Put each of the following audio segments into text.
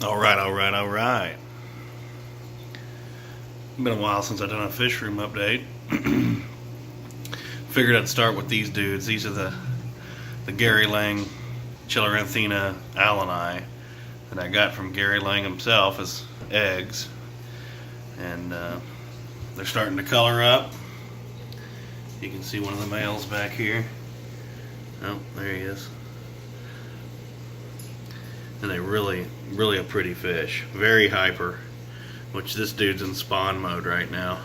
Alright. Been a while since I've done a Fishroom update. Figured I'd start with these dudes. These are the Gary Lang Chilatherina Alleni that I got from Gary Lang himself as eggs. And they're starting to color up. You can see one of the males back here. Oh, there he is. And they really a pretty fish. Very hyper, which this dude's in spawn mode right now.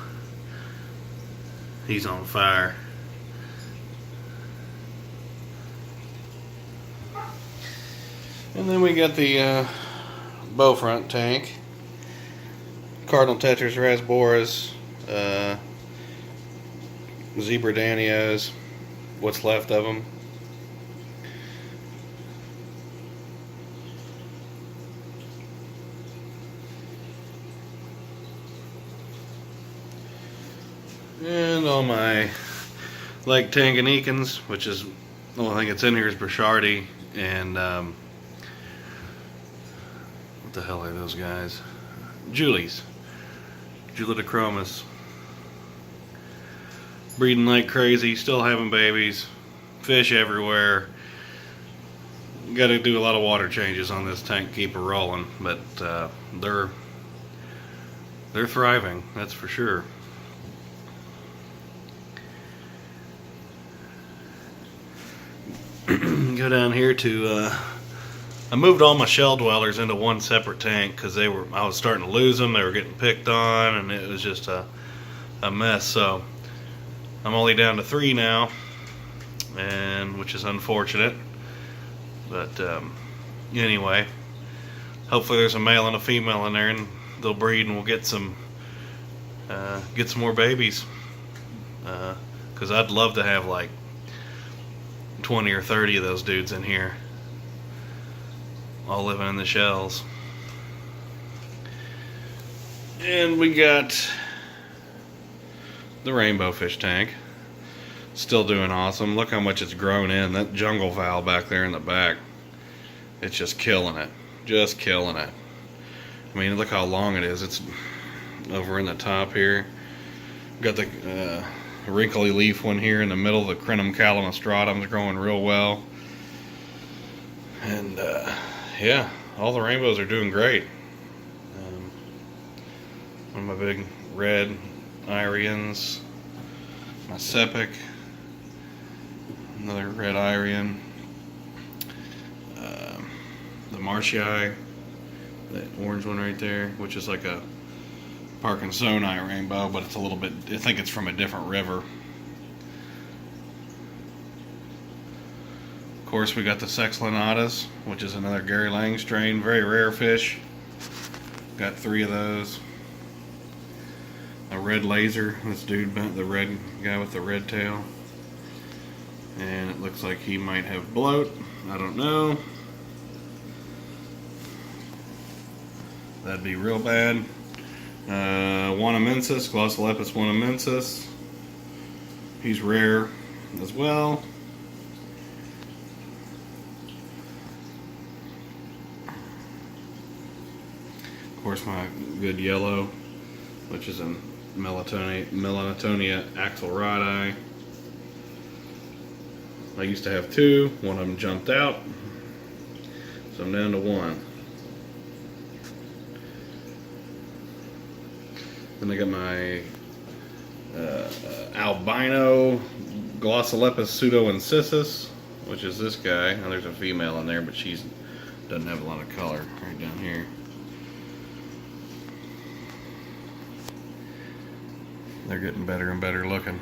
He's on fire. And then we got the bow front tank. Cardinal tetras, rasboras, zebra danios, what's left of them. And all my Lake Tanganyikans, which is the only thing that's in here is Burchardi and what the hell are those guys? Julies. Julidachromis. Breeding like crazy, still having babies, fish everywhere. Got to do a lot of water changes on this tank, keep her rolling, but they're thriving, that's for sure. Go down here to I moved all my shell dwellers into one separate tank because I was starting to lose them. They were getting picked on, and it was just a mess. So I'm only down to 3 now, and which is unfortunate. But anyway, hopefully there's a male and a female in there, and they'll breed, and we'll get some more babies. Because I'd love to have like 20 or 30 of those dudes in here, all living in the shells. And we got the Rainbowfish tank, still doing awesome. Look how much it's grown in. That jungle fowl back there in the back, it's just killing it. I mean, look how long it is. It's over in the top here. Got the wrinkly leaf one here in the middle. The Crinum calamastratum is growing real well. And yeah, all the rainbows are doing great. One of my big red Irians, my Sepic, another red Irian, the Marshii, that orange one right there, which is like a Parkinsoni rainbow, but it's a little bit, I think it's from a different river. Of course, we got the Cichlids, which is another Gary Lang strain, very rare fish. Got 3 of those. A red laser, this dude, the red guy with the red tail. And it looks like he might have bloat, I don't know. That'd be real bad. Wanamensis, Glossolepis wanamensis. He's rare as well. Of course, my good yellow, which is a Melanotonia axelrodi. I used to have 2. One of them jumped out, so I'm down to 1. Then I got my albino Glossolepis pseudoincisus, which is this guy. Now there's a female in there, but she doesn't have a lot of color right down here. They're getting better and better looking.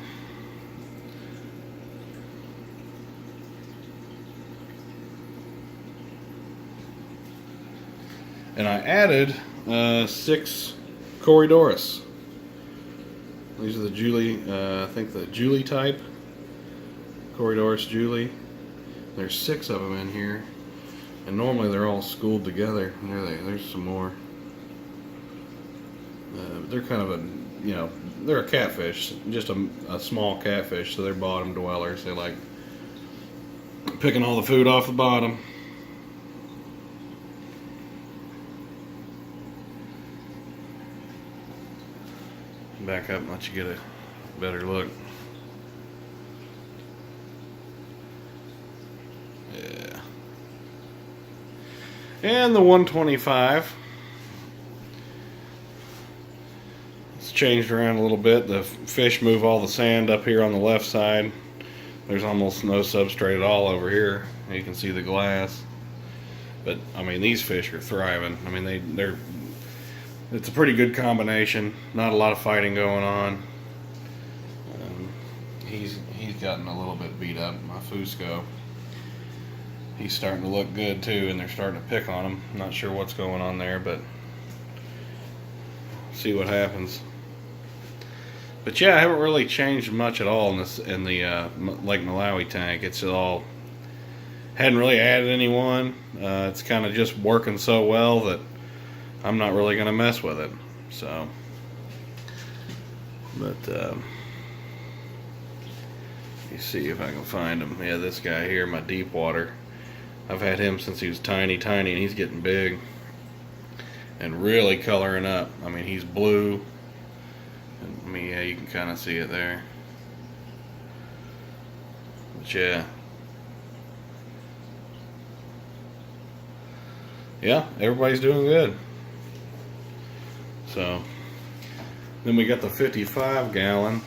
And I added 6 Corydoras. These are the Julie, I think the Julie type. Corydoras Julie. There's 6 of them in here. And normally they're all schooled together. There's some more. They're kind of a, they're a catfish. Just a small catfish, so they're bottom dwellers. They like picking all the food off the bottom. back up and let you get a better look. Yeah. And the 125. It's changed around a little bit. The fish move all the sand up here on the left side. There's almost no substrate at all over here. You can see the glass. But I mean, these fish are thriving. I mean, they're it's a pretty good combination. Not a lot of fighting going on. He's gotten a little bit beat up, my Fusco. He's starting to look good too, and they're starting to pick on him. Not sure what's going on there, but see what happens. But yeah, I haven't really changed much at all in the Lake Malawi tank. It's all hadn't really added anyone. It's kind of just working so well that I'm not really going to mess with it. So, but you see if I can find him. Yeah, this guy here, my deep water. I've had him since he was tiny, and he's getting big and really coloring up. I mean, he's blue. And, I mean, yeah, you can kind of see it there. But yeah. Yeah, everybody's doing good. So, then we got the 55 gallon.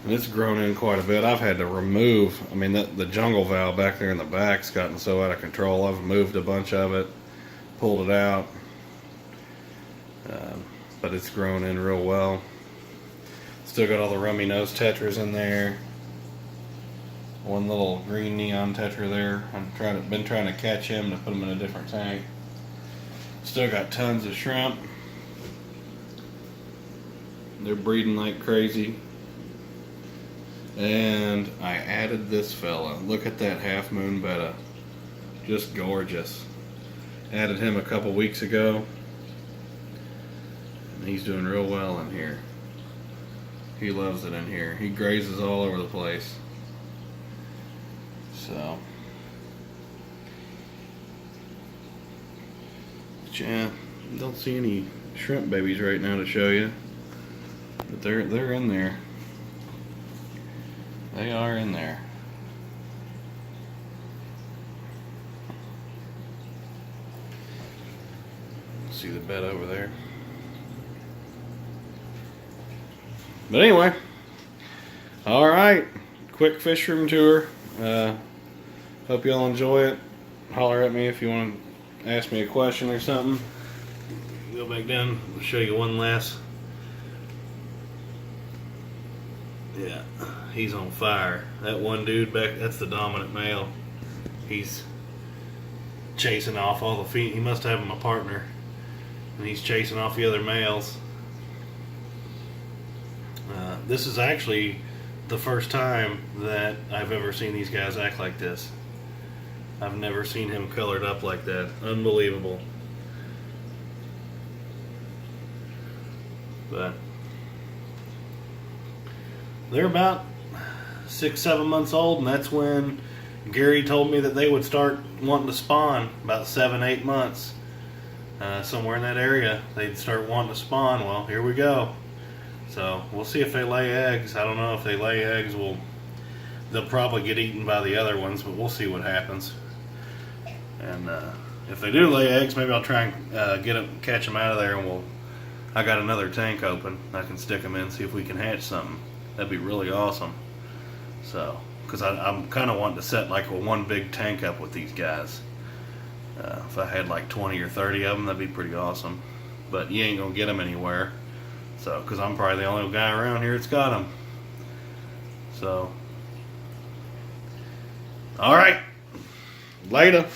And it's grown in quite a bit. I've had to remove, I mean, the jungle valve back there in the back's gotten so out of control. I've moved a bunch of it, pulled it out. But it's grown in real well. Still got all the rummy nose tetras in there. One little green neon tetra there. Been trying to catch him to put him in a different tank. Still got tons of shrimp. They're breeding like crazy. And I added this fella. Look at that half moon betta. Just gorgeous. Added him a couple weeks ago. And he's doing real well in here. He loves it in here. He grazes all over the place. So, but yeah, don't see any shrimp babies right now to show you, but they're in there. They are in there. See the bed over there. But anyway, all right, quick fish room tour. Hope y'all enjoy it. Holler at me if you want to ask me a question or something. Go back down. I'll show you one last. Yeah, he's on fire. That one dude back, that's the dominant male. He's chasing off all the feet. He must have him a partner. And he's chasing off the other males. This is actually the first time that I've ever seen these guys act like this. I've never seen him colored up like that. Unbelievable. But they're about 6-7 months old, and that's when Gary told me that they would start wanting to spawn. About 7-8 months. Somewhere in that area they'd start wanting to spawn. Well, here we go. So we'll see if they lay eggs. I don't know if they lay eggs. They'll probably get eaten by the other ones, but we'll see what happens. And if they do lay eggs, maybe I'll try and catch them out of there, and I got another tank open. I can stick them in, see if we can hatch something. That'd be really awesome. So, because I'm kind of wanting to set like one big tank up with these guys. If I had like 20 or 30 of them, that'd be pretty awesome. But you ain't gonna get them anywhere. So, because I'm probably the only guy around here that's got them. So, all right, later.